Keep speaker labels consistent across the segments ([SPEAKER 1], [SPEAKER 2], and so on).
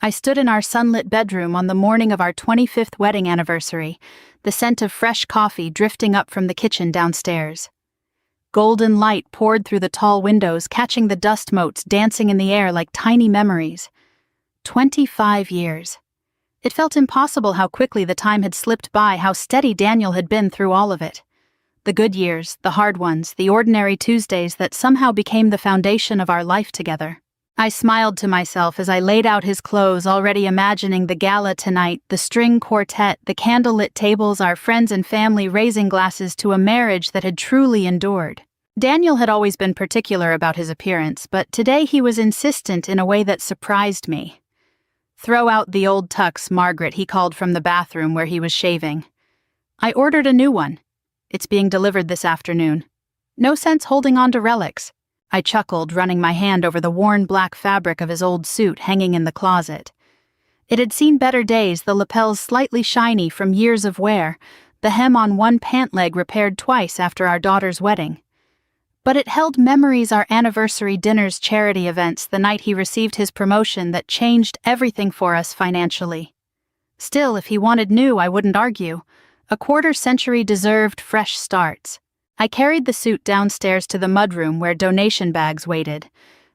[SPEAKER 1] I stood in our sunlit bedroom on the morning of our 25th wedding anniversary, the scent of fresh coffee drifting up from the kitchen downstairs. Golden light poured through the tall windows, catching the dust motes dancing in the air like tiny memories. 25 years. It felt impossible how quickly the time had slipped by, how steady Daniel had been through all of it. The good years, the hard ones, the ordinary Tuesdays that somehow became the foundation of our life together. I smiled to myself as I laid out his clothes, already imagining the gala tonight, the string quartet, the candlelit tables, our friends and family raising glasses to a marriage that had truly endured. Daniel had always been particular about his appearance, but today he was insistent in a way that surprised me. "Throw out the old tux, Margaret," he called from the bathroom where he was shaving. "I ordered a new one. It's being delivered this afternoon. No sense holding on to relics." I chuckled, running my hand over the worn black fabric of his old suit hanging in the closet. It had seen better days, the lapels slightly shiny from years of wear, the hem on one pant leg repaired twice after our daughter's wedding. But it held memories, our anniversary dinners, charity events, the night he received his promotion that changed everything for us financially. Still, if he wanted new, I wouldn't argue. A quarter-century deserved fresh starts. I carried the suit downstairs to the mudroom where donation bags waited.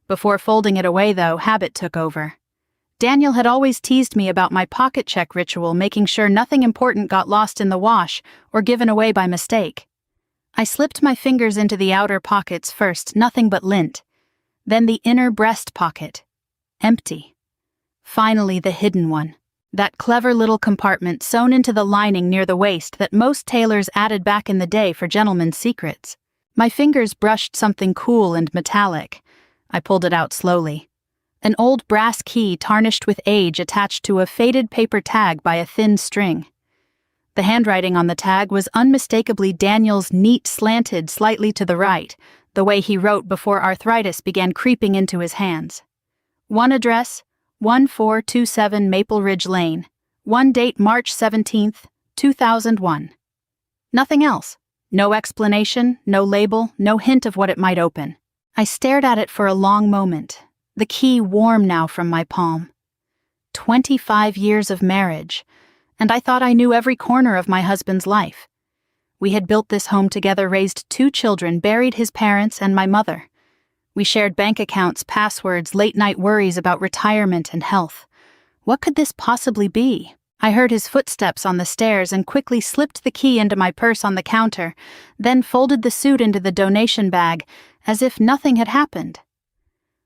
[SPEAKER 1] Before folding it away, though, habit took over. Daniel had always teased me about my pocket check ritual, making sure nothing important got lost in the wash or given away by mistake. I slipped my fingers into the outer pockets first, nothing but lint. Then the inner breast pocket. Empty. Finally, the hidden one. That clever little compartment sewn into the lining near the waist that most tailors added back in the day for gentlemen's secrets. My fingers brushed something cool and metallic. I pulled it out slowly. An old brass key tarnished with age attached to a faded paper tag by a thin string. The handwriting on the tag was unmistakably Daniel's, neat, slanted slightly to the right, the way he wrote before arthritis began creeping into his hands. One address, 1427 Maple Ridge Lane. One date, March 17th, 2001. Nothing else. No explanation, no label, no hint of what it might open. I stared at it for a long moment, the key warm now from my palm. 25 years of marriage, and I thought I knew every corner of my husband's life. We had built this home together, raised 2 children, buried his parents and my mother. We shared bank accounts, passwords, late-night worries about retirement and health. What could this possibly be? I heard his footsteps on the stairs and quickly slipped the key into my purse on the counter, then folded the suit into the donation bag, as if nothing had happened.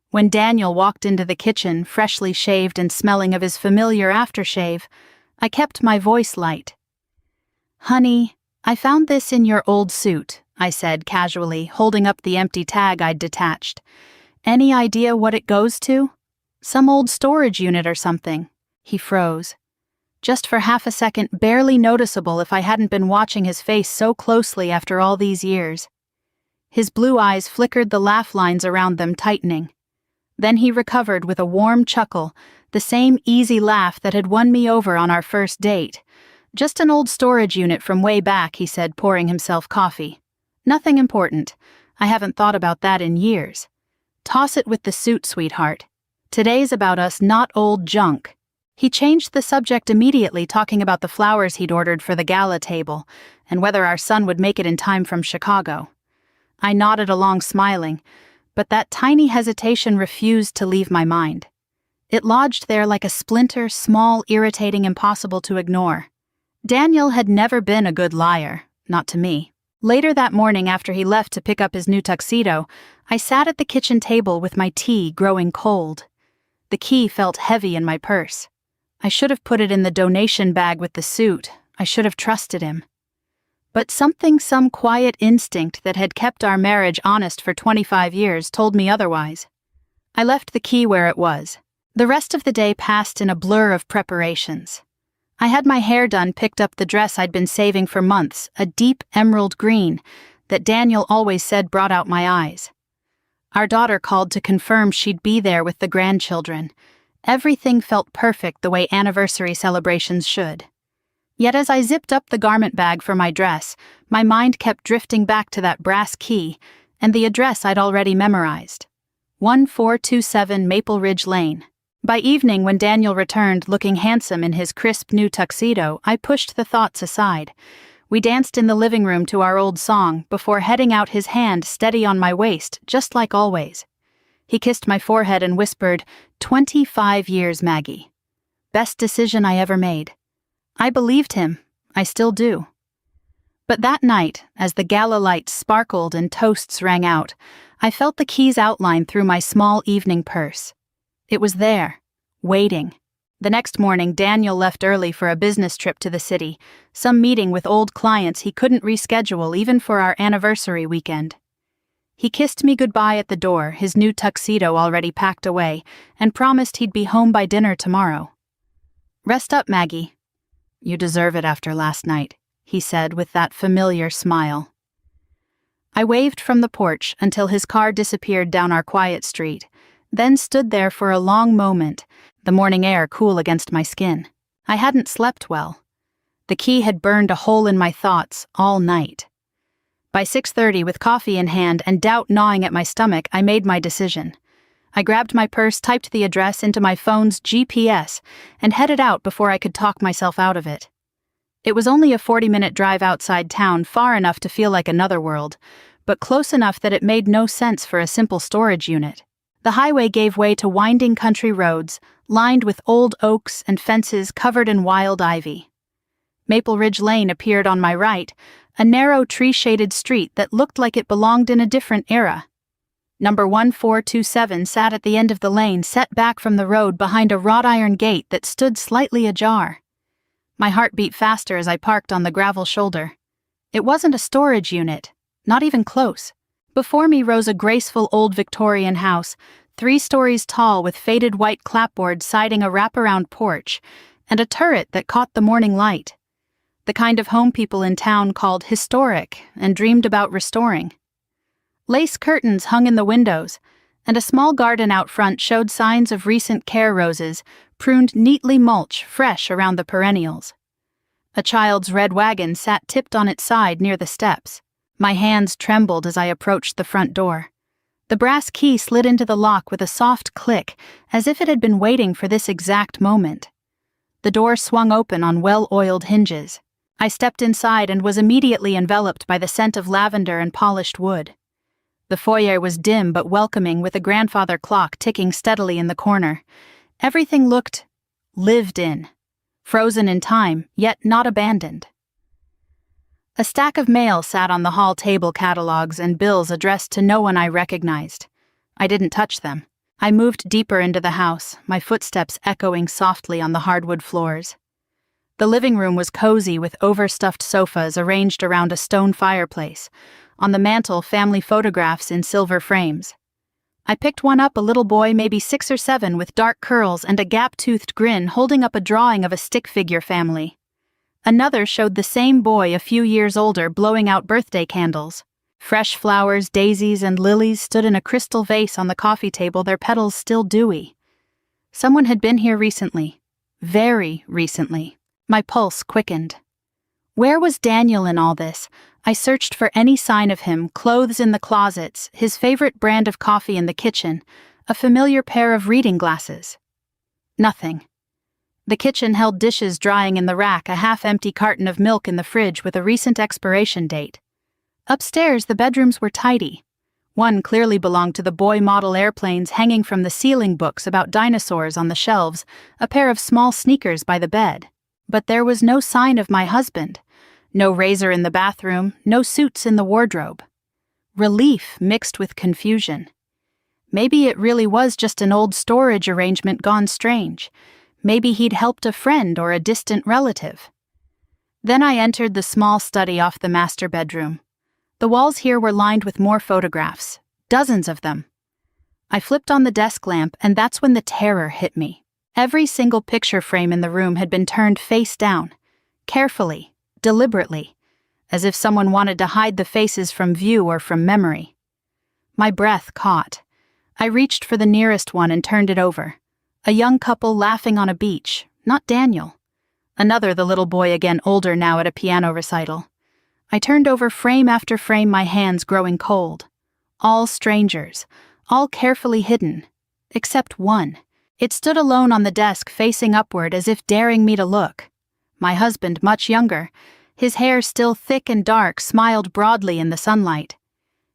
[SPEAKER 1] When Daniel walked into the kitchen, freshly shaved and smelling of his familiar aftershave, I kept my voice light. "Honey, I found this in your old suit," I said casually, holding up the empty tag I'd detached. "Any idea what it goes to? Some old storage unit or something." He froze. Just for half a second, barely noticeable if I hadn't been watching his face so closely after all these years. His blue eyes flickered, the laugh lines around them tightening. Then he recovered with a warm chuckle, the same easy laugh that had won me over on our first date. "Just an old storage unit from way back," he said, pouring himself coffee. "Nothing important. I haven't thought about that in years. Toss it with the suit, sweetheart. Today's about us, not old junk." He changed the subject immediately, talking about the flowers he'd ordered for the gala table and whether our son would make it in time from Chicago. I nodded along, smiling, but that tiny hesitation refused to leave my mind. It lodged there like a splinter, small, irritating, impossible to ignore. Daniel had never been a good liar, not to me. Later that morning, after he left to pick up his new tuxedo, I sat at the kitchen table with my tea growing cold. The key felt heavy in my purse. I should have put it in the donation bag with the suit. I should have trusted him. But some quiet instinct that had kept our marriage honest for 25 years told me otherwise. I left the key where it was. The rest of the day passed in a blur of preparations. I had my hair done, picked up the dress I'd been saving for months, a deep emerald green that Daniel always said brought out my eyes. Our daughter called to confirm she'd be there with the grandchildren. Everything felt perfect, the way anniversary celebrations should. Yet as I zipped up the garment bag for my dress, my mind kept drifting back to that brass key and the address I'd already memorized. 1427 Maple Ridge Lane. By evening, when Daniel returned looking handsome in his crisp new tuxedo, I pushed the thoughts aside. We danced in the living room to our old song before heading out, his hand steady on my waist, just like always. He kissed my forehead and whispered, 25 years, Maggie. Best decision I ever made. I believed him. I still do. But that night, as the gala lights sparkled and toasts rang out, I felt the keys outline through my small evening purse. It was there, waiting. The next morning, Daniel left early for a business trip to the city, some meeting with old clients he couldn't reschedule even for our anniversary weekend. He kissed me goodbye at the door, his new tuxedo already packed away, and promised he'd be home by dinner tomorrow. Rest up, Maggie. You deserve it after last night, he said with that familiar smile. I waved from the porch until his car disappeared down our quiet street, then stood there for a long moment, the morning air cool against my skin. I hadn't slept well. The key had burned a hole in my thoughts all night. By 6:30, with coffee in hand and doubt gnawing at my stomach, I made my decision. I grabbed my purse, typed the address into my phone's GPS, and headed out before I could talk myself out of it. It was only a 40-minute drive outside town, far enough to feel like another world, but close enough that it made no sense for a simple storage unit. The highway gave way to winding country roads, lined with old oaks and fences covered in wild ivy. Maple Ridge Lane appeared on my right, a narrow tree-shaded street that looked like it belonged in a different era. Number 1427 sat at the end of the lane, set back from the road behind a wrought iron gate that stood slightly ajar. My heart beat faster as I parked on the gravel shoulder. It wasn't a storage unit, not even close. Before me rose a graceful old Victorian house, 3 stories tall with faded white clapboards siding a wraparound porch, and a turret that caught the morning light. The kind of home people in town called historic and dreamed about restoring. Lace curtains hung in the windows, and a small garden out front showed signs of recent care, roses pruned neatly mulch fresh around the perennials. A child's red wagon sat tipped on its side near the steps. My hands trembled as I approached the front door. The brass key slid into the lock with a soft click, as if it had been waiting for this exact moment. The door swung open on well-oiled hinges. I stepped inside and was immediately enveloped by the scent of lavender and polished wood. The foyer was dim but welcoming, with a grandfather clock ticking steadily in the corner. Everything looked lived in, frozen in time, yet not abandoned. A stack of mail sat on the hall table, catalogs and bills addressed to no one I recognized. I didn't touch them. I moved deeper into the house, my footsteps echoing softly on the hardwood floors. The living room was cozy with overstuffed sofas arranged around a stone fireplace. On the mantel, family photographs in silver frames. I picked one up, a little boy, maybe 6 or 7, with dark curls and a gap-toothed grin, holding up a drawing of a stick figure family. Another showed the same boy, a few years older, blowing out birthday candles. Fresh flowers, daisies, and lilies stood in a crystal vase on the coffee table, their petals still dewy. Someone had been here recently. Very recently. My pulse quickened. Where was Daniel in all this? I searched for any sign of him, clothes in the closets, his favorite brand of coffee in the kitchen, a familiar pair of reading glasses. Nothing. The kitchen held dishes drying in the rack, a half-empty carton of milk in the fridge with a recent expiration date. Upstairs, the bedrooms were tidy. One clearly belonged to the boy model airplanes hanging from the ceiling, books about dinosaurs on the shelves, a pair of small sneakers by the bed. But there was no sign of my husband. No razor in the bathroom, no suits in the wardrobe. Relief mixed with confusion. Maybe it really was just an old storage arrangement gone strange. Maybe he'd helped a friend or a distant relative. Then I entered the small study off the master bedroom. The walls here were lined with more photographs, dozens of them. I flipped on the desk lamp, and that's when the terror hit me. Every single picture frame in the room had been turned face down, carefully, deliberately, as if someone wanted to hide the faces from view or from memory. My breath caught. I reached for the nearest one and turned it over. A young couple laughing on a beach, not Daniel. Another, the little boy, again older now, at a piano recital. I turned over frame after frame, my hands growing cold. All strangers, all carefully hidden, except one. It stood alone on the desk, facing upward as if daring me to look. My husband, much younger, his hair still thick and dark, smiled broadly in the sunlight.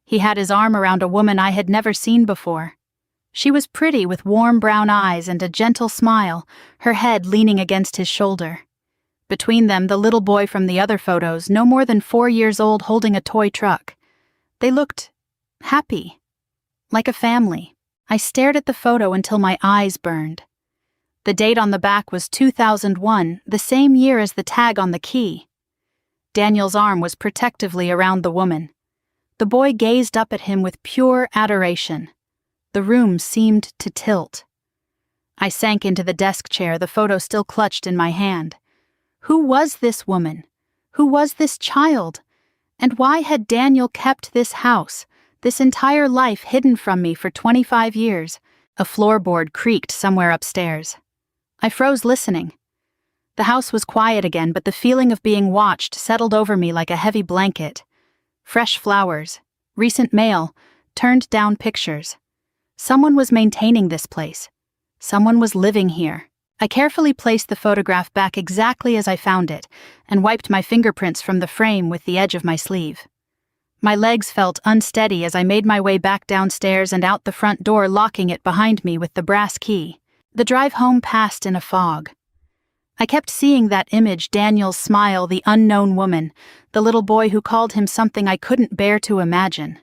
[SPEAKER 1] He had his arm around a woman I had never seen before. She was pretty, with warm brown eyes and a gentle smile, her head leaning against his shoulder. Between them, the little boy from the other photos, no more than 4 years old, holding a toy truck. They looked happy, like a family. I stared at the photo until my eyes burned. The date on the back was 2001, the same year as the tag on the key. Daniel's arm was protectively around the woman. The boy gazed up at him with pure adoration. The room seemed to tilt. I sank into the desk chair, the photo still clutched in my hand. Who was this woman? Who was this child? And why had Daniel kept this house, this entire life, hidden from me for 25 years? A floorboard creaked somewhere upstairs. I froze, listening. The house was quiet again, but the feeling of being watched settled over me like a heavy blanket. Fresh flowers, recent mail, turned down pictures. Someone was maintaining this place. Someone was living here. I carefully placed the photograph back exactly as I found it, and wiped my fingerprints from the frame with the edge of my sleeve. My legs felt unsteady as I made my way back downstairs and out the front door, locking it behind me with the brass key. The drive home passed in a fog. I kept seeing that image, Daniel's smile, the unknown woman, the little boy who called him something I couldn't bear to imagine.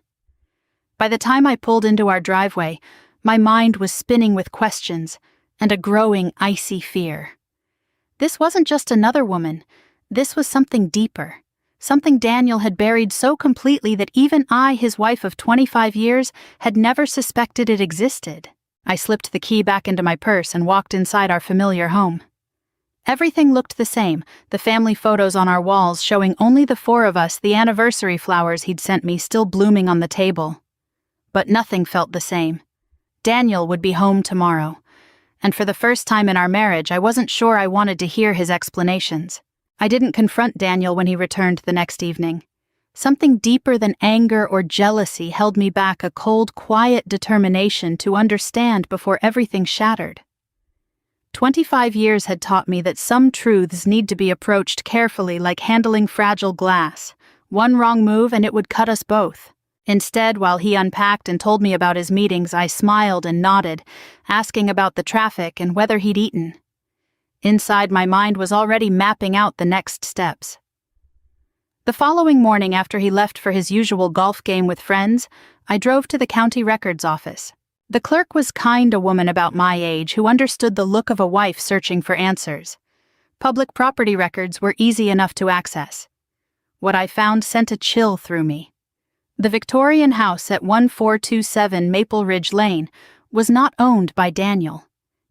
[SPEAKER 1] By the time I pulled into our driveway, my mind was spinning with questions and a growing icy fear. This wasn't just another woman. This was something deeper, something Daniel had buried so completely that even I, his wife of 25 years, had never suspected it existed. I slipped the key back into my purse and walked inside our familiar home. Everything looked the same, the family photos on our walls showing only the 4 of us, the anniversary flowers he'd sent me still blooming on the table. But nothing felt the same. Daniel would be home tomorrow, and for the first time in our marriage, I wasn't sure I wanted to hear his explanations. I didn't confront Daniel when he returned the next evening. Something deeper than anger or jealousy held me back, a cold, quiet determination to understand before everything shattered. 25 years had taught me that some truths need to be approached carefully, like handling fragile glass. One wrong move and it would cut us both. Instead, while he unpacked and told me about his meetings, I smiled and nodded, asking about the traffic and whether he'd eaten. Inside, my mind was already mapping out the next steps. The following morning, after he left for his usual golf game with friends, I drove to the county records office. The clerk was kind, a woman about my age who understood the look of a wife searching for answers. Public property records were easy enough to access. What I found sent a chill through me. The Victorian house at 1427 Maple Ridge Lane was not owned by Daniel.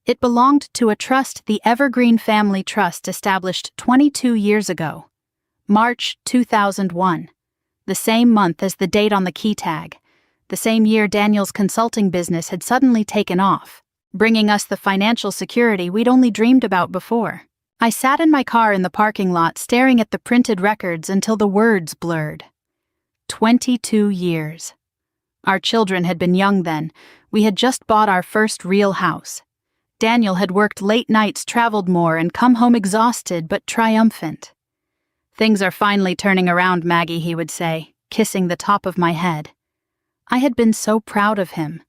[SPEAKER 1] It belonged to a trust, the Evergreen Family Trust, established 22 years ago. March 2001, the same month as the date on the key tag. The same year Daniel's consulting business had suddenly taken off, bringing us the financial security we'd only dreamed about before. I sat in my car in the parking lot, staring at the printed records until the words blurred. 22 years. Our children had been young then. We had just bought our first real house. Daniel had worked late nights, traveled more, and come home exhausted but triumphant. "Things are finally turning around, Maggie," he would say, kissing the top of my head. I had been so proud of him.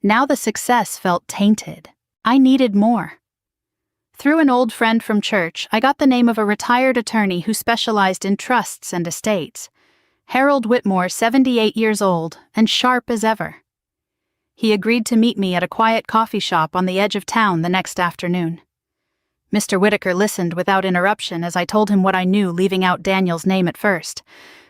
[SPEAKER 1] Now the success felt tainted. I needed more. Through an old friend from church, I got the name of a retired attorney who specialized in trusts and estates. Harold Whitmore, 78 years old, and sharp as ever. He agreed to meet me at a quiet coffee shop on the edge of town the next afternoon. Mr. Whitaker listened without interruption as I told him what I knew, leaving out Daniel's name at first.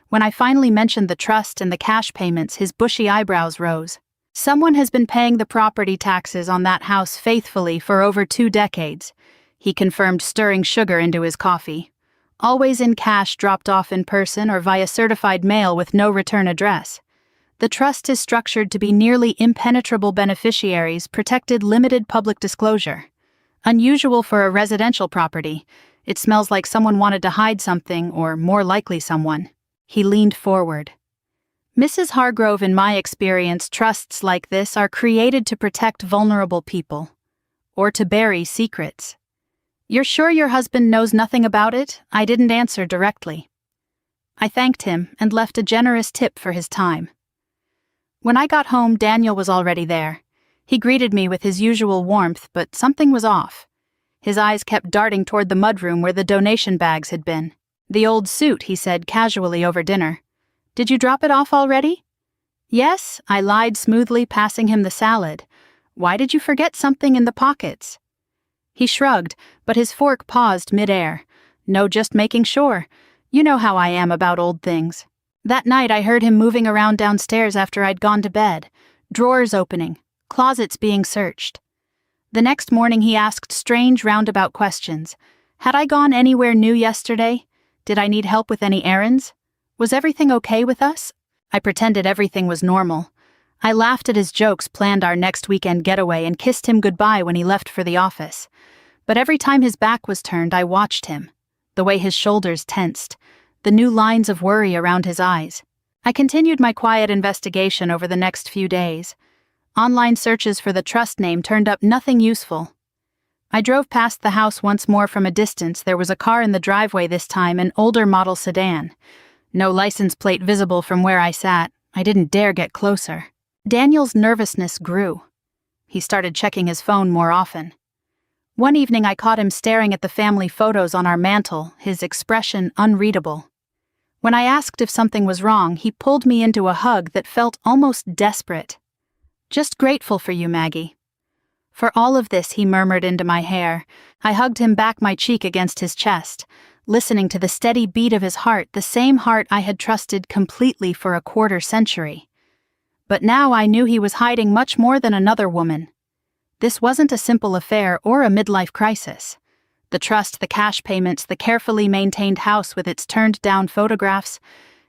[SPEAKER 1] When I finally mentioned the trust and the cash payments, his bushy eyebrows rose. "Someone has been paying the property taxes on that house faithfully for over 2 decades, he confirmed, stirring sugar into his coffee. Always in cash, dropped off in person or via certified mail with no return address. The trust is structured to be nearly impenetrable beneficiaries, protected limited public disclosure. Unusual for a residential property. It smells like someone wanted to hide something, or more likely someone." He leaned forward. "Mrs. Hargrove, in my experience, trusts like this are created to protect vulnerable people. or to bury secrets. "You're sure your husband knows nothing about it?" I didn't answer directly. I thanked him and left a generous tip for his time. When I got home, Daniel was already there. He greeted me with his usual warmth, but something was off. His eyes kept darting toward the mudroom where the donation bags had been. "The old suit," he said casually over dinner. "Did you drop it off already?" "Yes," I lied smoothly, passing him the salad. "Why did you forget something in the pockets?" He shrugged, but his fork paused mid-air. "No, just making sure. You know how I am about old things." That night I heard him moving around downstairs after I'd gone to bed, drawers opening, closets being searched. The next morning he asked strange roundabout questions. Had I gone anywhere new yesterday? Did I need help with any errands? Was everything okay with us? I pretended everything was normal. I laughed at his jokes, planned our next weekend getaway, and kissed him goodbye when he left for the office. But every time his back was turned, I watched him. The way his shoulders tensed, the new lines of worry around his eyes. I continued my quiet investigation over the next few days. Online searches for the trust name turned up nothing useful. I drove past the house once more from a distance. There was a car in the driveway this time, an older model sedan. No license plate visible from where I sat. I didn't dare get closer. Daniel's nervousness grew. He started checking his phone more often. One evening I caught him staring at the family photos on our mantel, his expression unreadable. When I asked if something was wrong, he pulled me into a hug that felt almost desperate. "Just grateful for you, Maggie." "For all of this," he murmured into my hair. I hugged him back, my cheek against his chest, listening to the steady beat of his heart, the same heart I had trusted completely for a quarter century. But now I knew he was hiding much more than another woman. This wasn't a simple affair or a midlife crisis. The trust, the cash payments, the carefully maintained house with its turned-down photographs,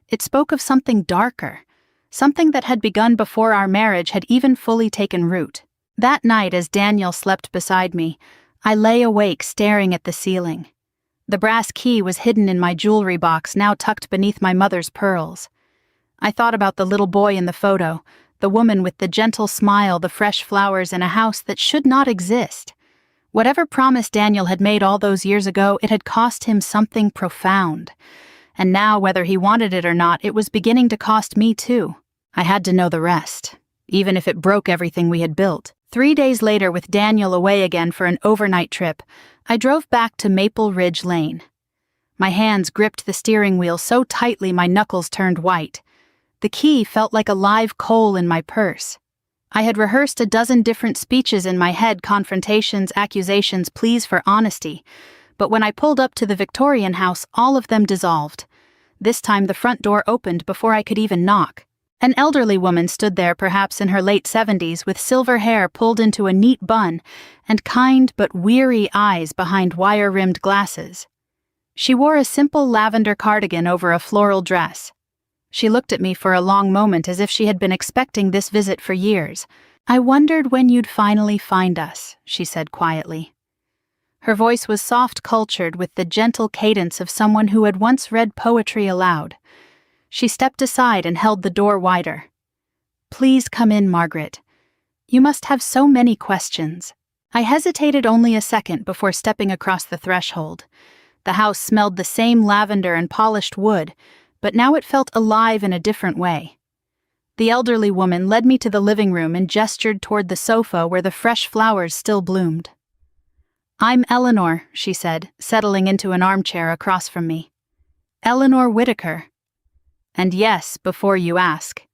[SPEAKER 1] it spoke of something darker, something that had begun before our marriage had even fully taken root. That night, as Daniel slept beside me, I lay awake staring at the ceiling. The brass key was hidden in my jewelry box, now tucked beneath my mother's pearls. I thought about the little boy in the photo, the woman with the gentle smile, the fresh flowers, in a house that should not exist. Whatever promise Daniel had made all those years ago, it had cost him something profound. And now, whether he wanted it or not, it was beginning to cost me too. I had to know the rest, even if it broke everything we had built. 3 days later, with Daniel away again for an overnight trip, I drove back to Maple Ridge Lane. My hands gripped the steering wheel so tightly my knuckles turned white. The key felt like a live coal in my purse. I had rehearsed a dozen different speeches in my head, confrontations, accusations, pleas for honesty. But when I pulled up to the Victorian house, all of them dissolved. This time the front door opened before I could even knock. An elderly woman stood there, perhaps in her late 70s, with silver hair pulled into a neat bun and kind but weary eyes behind wire-rimmed glasses. She wore a simple lavender cardigan over a floral dress. She looked at me for a long moment as if she had been expecting this visit for years. "I wondered when you'd finally find us," she said quietly. Her voice was soft, cultured, with the gentle cadence of someone who had once read poetry aloud. She stepped aside and held the door wider. "Please come in, Margaret. You must have so many questions." I hesitated only a second before stepping across the threshold. The house smelled the same lavender and polished wood, but now it felt alive in a different way. The elderly woman led me to the living room and gestured toward the sofa where the fresh flowers still bloomed. "I'm Eleanor," she said, settling into an armchair across from me. "Eleanor Whitaker. And yes, before you ask,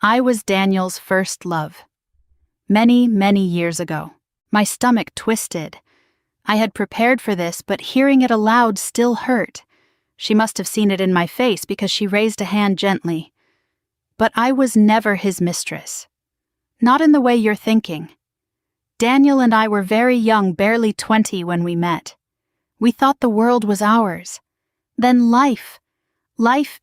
[SPEAKER 1] I was Daniel's first love. Many, many years ago." My stomach twisted. I had prepared for this, but hearing it aloud still hurt. She must have seen it in my face because she raised a hand gently. "But I was never his mistress. Not in the way you're thinking. Daniel and I were very young, barely 20 when we met. We thought the world was ours. Then life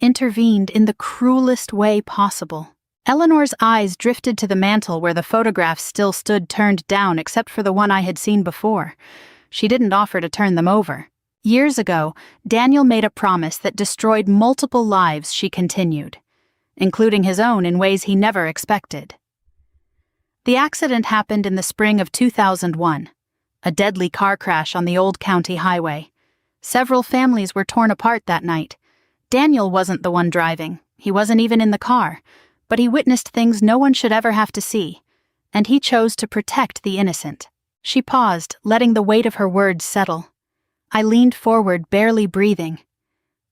[SPEAKER 1] intervened in the cruelest way possible." Eleanor's eyes drifted to the mantel where the photographs still stood turned down except for the one I had seen before. She didn't offer to turn them over. "Years ago, Daniel made a promise that destroyed multiple lives," she continued, "including his own in ways he never expected. The accident happened in the spring of 2001. A deadly car crash on the old county highway. Several families were torn apart that night. Daniel wasn't the one driving. He wasn't even in the car. But he witnessed things no one should ever have to see. And he chose to protect the innocent. She paused, letting the weight of her words settle. I leaned forward, barely breathing.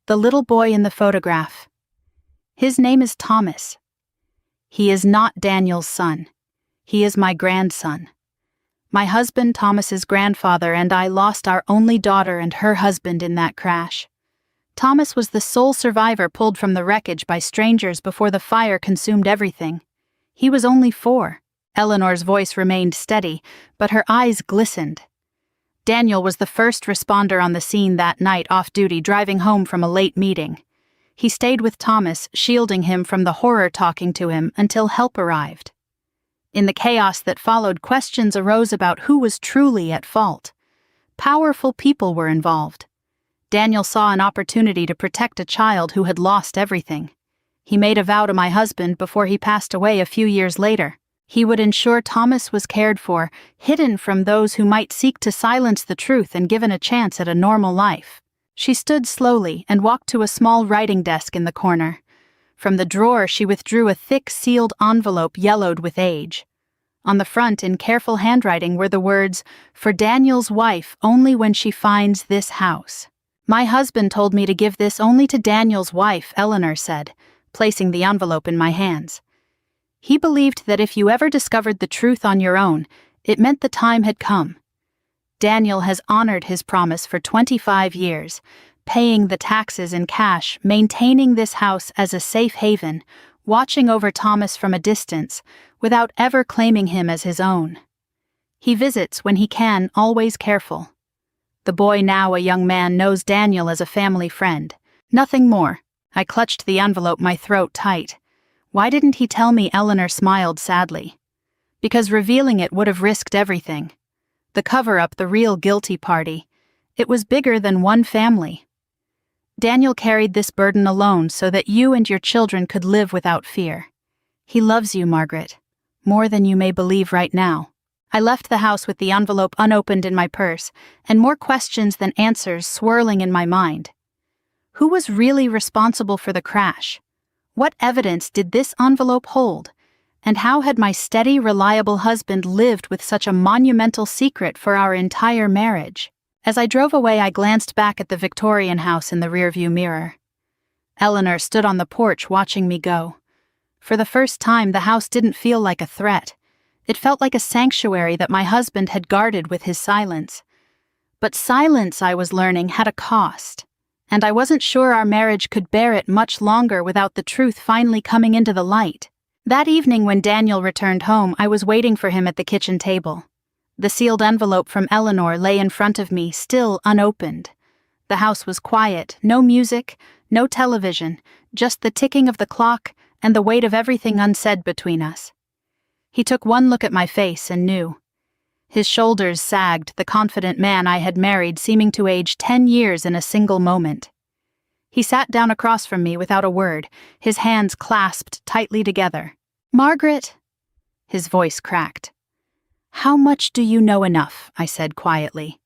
[SPEAKER 1] The little boy in the photograph. His name is Thomas. He is not Daniel's son. He is my grandson. My husband, Thomas's grandfather, and I lost our only daughter and her husband in that crash. Thomas was the sole survivor pulled from the wreckage by strangers before the fire consumed everything. He was only 4. Eleanor's voice remained steady, but her eyes glistened. Daniel was the first responder on the scene that night off-duty, driving home from a late meeting. He stayed with Thomas, shielding him from the horror talking to him until help arrived. In the chaos that followed, questions arose about who was truly at fault. Powerful people were involved. Daniel saw an opportunity to protect a child who had lost everything. He made a vow to my husband before he passed away a few years later. He would ensure Thomas was cared for, hidden from those who might seek to silence the truth and given a chance at a normal life. She stood slowly and walked to a small writing desk in the corner. From the drawer she withdrew a thick sealed envelope yellowed with age. On the front, in careful handwriting, were the words, "For Daniel's wife, only when she finds this house." "My husband told me to give this only to Daniel's wife," Eleanor said, placing the envelope in my hands. "He believed that if you ever discovered the truth on your own, it meant the time had come. Daniel has honored his promise for 25 years, paying the taxes in cash, maintaining this house as a safe haven, watching over Thomas from a distance, without ever claiming him as his own. He visits when he can, always careful. The boy, now a young man, knows Daniel as a family friend. Nothing more." I clutched the envelope, my throat tight. Why didn't he tell me? Eleanor smiled sadly. Because revealing it would have risked everything. The cover-up, the real guilty party. It was bigger than one family. Daniel carried this burden alone so that you and your children could live without fear. He loves you, Margaret, more than you may believe right now. I left the house with the envelope unopened in my purse, and more questions than answers swirling in my mind. Who was really responsible for the crash? What evidence did this envelope hold? And how had my steady, reliable husband lived with such a monumental secret for our entire marriage? As I drove away, I glanced back at the Victorian house in the rearview mirror. Eleanor stood on the porch watching me go. For the first time, the house didn't feel like a threat. It felt like a sanctuary that my husband had guarded with his silence. But silence, I was learning, had a cost. And I wasn't sure our marriage could bear it much longer without the truth finally coming into the light. That evening when Daniel returned home, I was waiting for him at the kitchen table. The sealed envelope from Eleanor lay in front of me, still unopened. The house was quiet, no music, no television, just the ticking of the clock and the weight of everything unsaid between us. He took one look at my face and knew. His shoulders sagged, the confident man I had married seeming to age 10 years in a single moment. He sat down across from me without a word, his hands clasped tightly together. "Margaret," his voice cracked. "How much do you know enough?" I said quietly.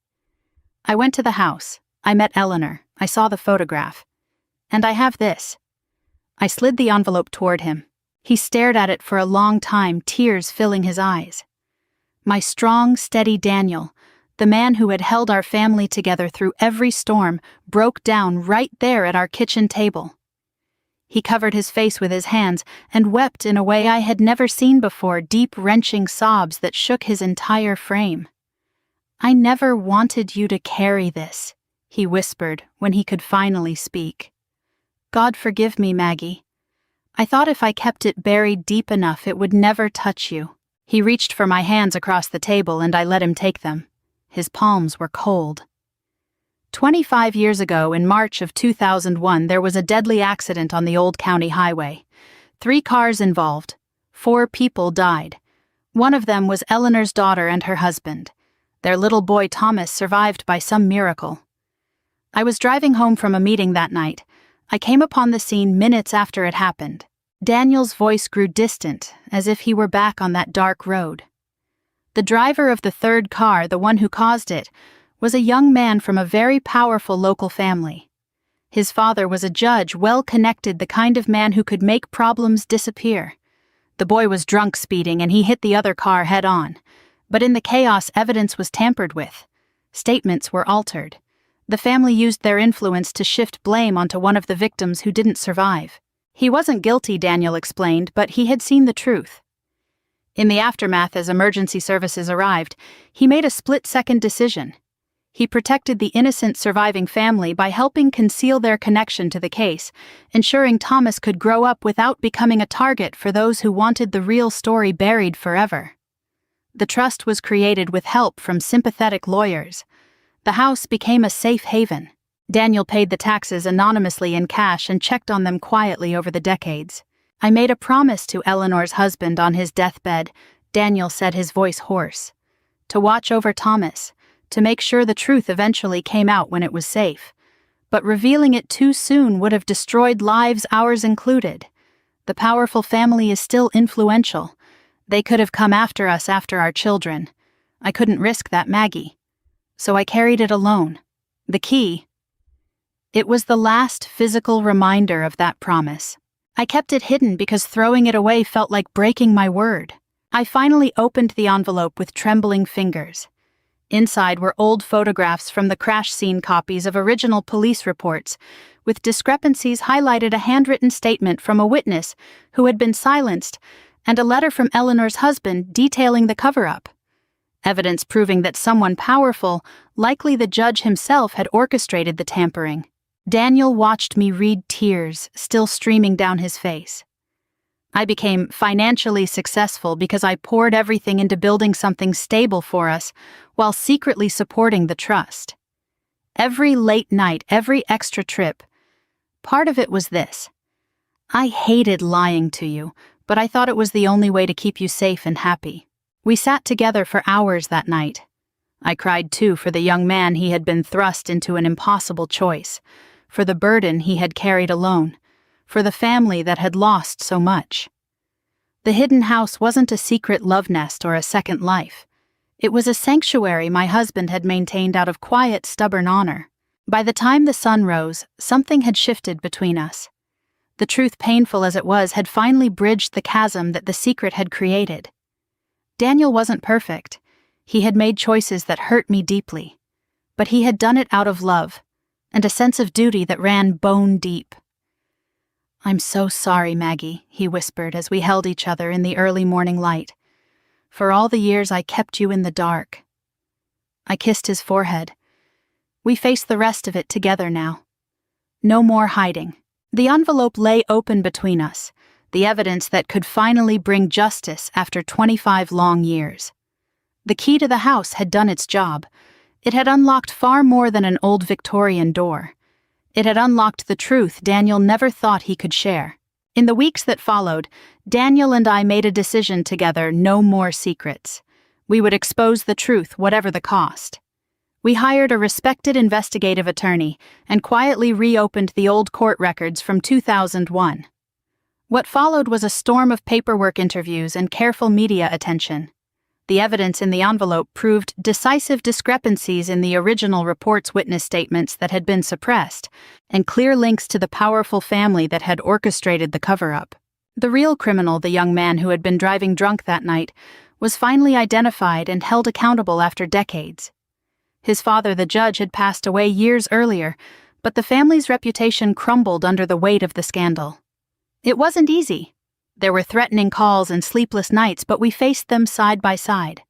[SPEAKER 1] I went to the house. I met Eleanor. I saw the photograph. "And I have this." I slid the envelope toward him. He stared at it for a long time, tears filling his eyes. My strong, steady Daniel, the man who had held our family together through every storm, broke down right there at our kitchen table. He covered his face with his hands and wept in a way I had never seen before, deep, wrenching sobs that shook his entire frame. "I never wanted you to carry this," he whispered when he could finally speak. "God forgive me, Maggie. I thought if I kept it buried deep enough it would never touch you." He reached for my hands across the table and I let him take them. His palms were cold. 25 years ago, in March of 2001, there was a deadly accident on the old county highway. 3 cars involved. 4 people died. One of them was Eleanor's daughter and her husband. Their little boy Thomas survived by some miracle. I was driving home from a meeting that night. I came upon the scene minutes after it happened. Daniel's voice grew distant, as if he were back on that dark road. The driver of the third car, the one who caused it, was a young man from a very powerful local family. His father was a judge, well-connected, the kind of man who could make problems disappear. The boy was drunk speeding and he hit the other car head-on. But in the chaos, evidence was tampered with. Statements were altered. The family used their influence to shift blame onto one of the victims who didn't survive. He wasn't guilty, Daniel explained, but he had seen the truth. In the aftermath, as emergency services arrived, he made a split-second decision. He protected the innocent surviving family by helping conceal their connection to the case, ensuring Thomas could grow up without becoming a target for those who wanted the real story buried forever. The trust was created with help from sympathetic lawyers. The house became a safe haven. Daniel paid the taxes anonymously in cash and checked on them quietly over the decades. I made a promise to Eleanor's husband on his deathbed, Daniel said, his voice hoarse, to watch over Thomas, to make sure the truth eventually came out when it was safe. But revealing it too soon would have destroyed lives, ours included. The powerful family is still influential. They could have come after us after our children. I couldn't risk that, Maggie. So I carried it alone. The key. It was the last physical reminder of that promise. I kept it hidden because throwing it away felt like breaking my word. I finally opened the envelope with trembling fingers. Inside were old photographs from the crash scene, copies of original police reports. With discrepancies highlighted, a handwritten statement from a witness who had been silenced, and a letter from Eleanor's husband detailing the cover-up. Evidence proving that someone powerful, likely the judge himself, had orchestrated the tampering. Daniel watched me read, tears still streaming down his face. I became financially successful because I poured everything into building something stable for us while secretly supporting the trust. Every late night, every extra trip. Part of it was this. I hated lying to you, but I thought it was the only way to keep you safe and happy. We sat together for hours that night. I cried too for the young man he had been thrust into an impossible choice, for the burden he had carried alone, for the family that had lost so much. The hidden house wasn't a secret love nest or a second life. It was a sanctuary my husband had maintained out of quiet, stubborn honor. By the time the sun rose, something had shifted between us. The truth, painful as it was, had finally bridged the chasm that the secret had created. Daniel wasn't perfect. He had made choices that hurt me deeply. But he had done it out of love, and a sense of duty that ran bone deep. "I'm so sorry, Maggie," he whispered as we held each other in the early morning light. "For all the years I kept you in the dark." I kissed his forehead. We faced the rest of it together now. No more hiding. The envelope lay open between us, the evidence that could finally bring justice after 25 long years. The key to the house had done its job. It had unlocked far more than an old Victorian door. It had unlocked the truth Daniel never thought he could share. In the weeks that followed, Daniel and I made a decision together: no more secrets. We would expose the truth, whatever the cost. We hired a respected investigative attorney and quietly reopened the old court records from 2001. What followed was a storm of paperwork, interviews, and careful media attention. The evidence in the envelope proved decisive discrepancies in the original report's witness statements that had been suppressed, and clear links to the powerful family that had orchestrated the cover-up. The real criminal, the young man who had been driving drunk that night, was finally identified and held accountable after decades. His father, the judge, had passed away years earlier, but the family's reputation crumbled under the weight of the scandal. It wasn't easy. There were threatening calls and sleepless nights, but we faced them side by side.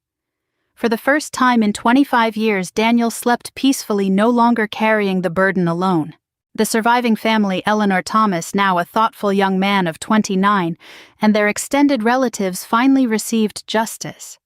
[SPEAKER 1] For the first time in 25 years, Daniel slept peacefully, no longer carrying the burden alone. The surviving family, Eleanor Thomas, now a thoughtful young man of 29, and their extended relatives finally received justice.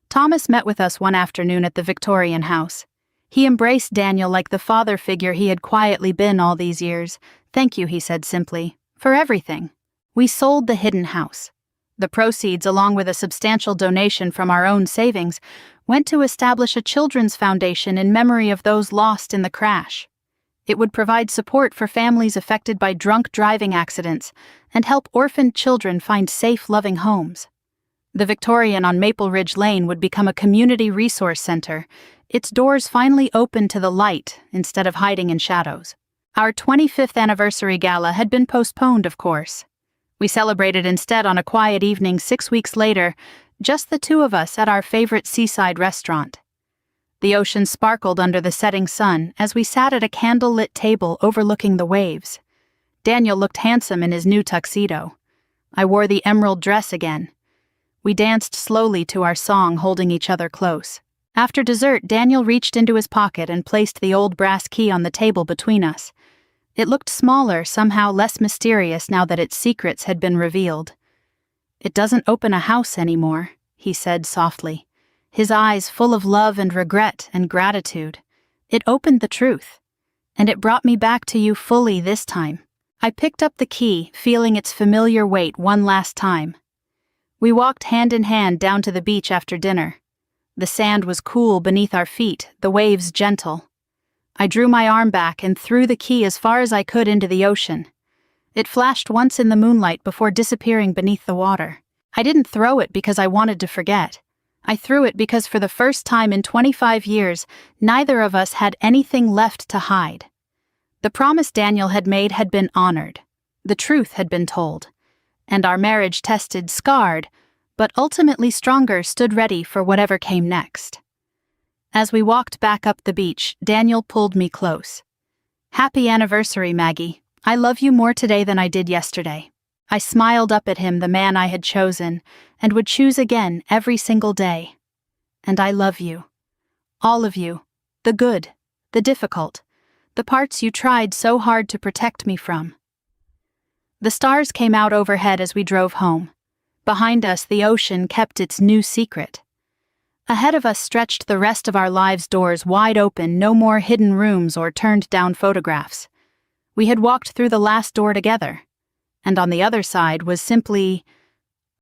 [SPEAKER 1] Thomas met with us one afternoon at the Victorian house. He embraced Daniel like the father figure he had quietly been all these years. "Thank you," he said simply, "for everything." We sold the hidden house. The proceeds, along with a substantial donation from our own savings, went to establish a children's foundation in memory of those lost in the crash. It would provide support for families affected by drunk driving accidents and help orphaned children find safe, loving homes. The Victorian on Maple Ridge Lane would become a community resource center, its doors finally opened to the light instead of hiding in shadows. Our 25th anniversary gala had been postponed, of course. We celebrated instead on a quiet evening 6 weeks later, just the two of us at our favorite seaside restaurant. The ocean sparkled under the setting sun as we sat at a candle-lit table overlooking the waves. Daniel looked handsome in his new tuxedo. I wore the emerald dress again. We danced slowly to our song, holding each other close. After dessert, Daniel reached into his pocket and placed the old brass key on the table between us. It looked smaller, somehow less mysterious now that its secrets had been revealed. "It doesn't open a house anymore," he said softly, his eyes full of love and regret and gratitude. "It opened the truth. And it brought me back to you fully this time." I picked up the key, feeling its familiar weight one last time. We walked hand in hand down to the beach after dinner. The sand was cool beneath our feet, the waves gentle. I drew my arm back and threw the key as far as I could into the ocean. It flashed once in the moonlight before disappearing beneath the water. I didn't throw it because I wanted to forget. I threw it because for the first time in 25 years, neither of us had anything left to hide. The promise Daniel had made had been honored. The truth had been told. And our marriage, tested, scarred, but ultimately stronger, stood ready for whatever came next. As we walked back up the beach, Daniel pulled me close. "Happy anniversary, Maggie. I love you more today than I did yesterday." I smiled up at him, the man I had chosen, and would choose again every single day. "And I love you. All of you. The good, the difficult, the parts you tried so hard to protect me from." The stars came out overhead as we drove home. Behind us, the ocean kept its new secret. Ahead of us stretched the rest of our lives, doors wide open, no more hidden rooms or turned-down photographs. We had walked through the last door together, and on the other side was simply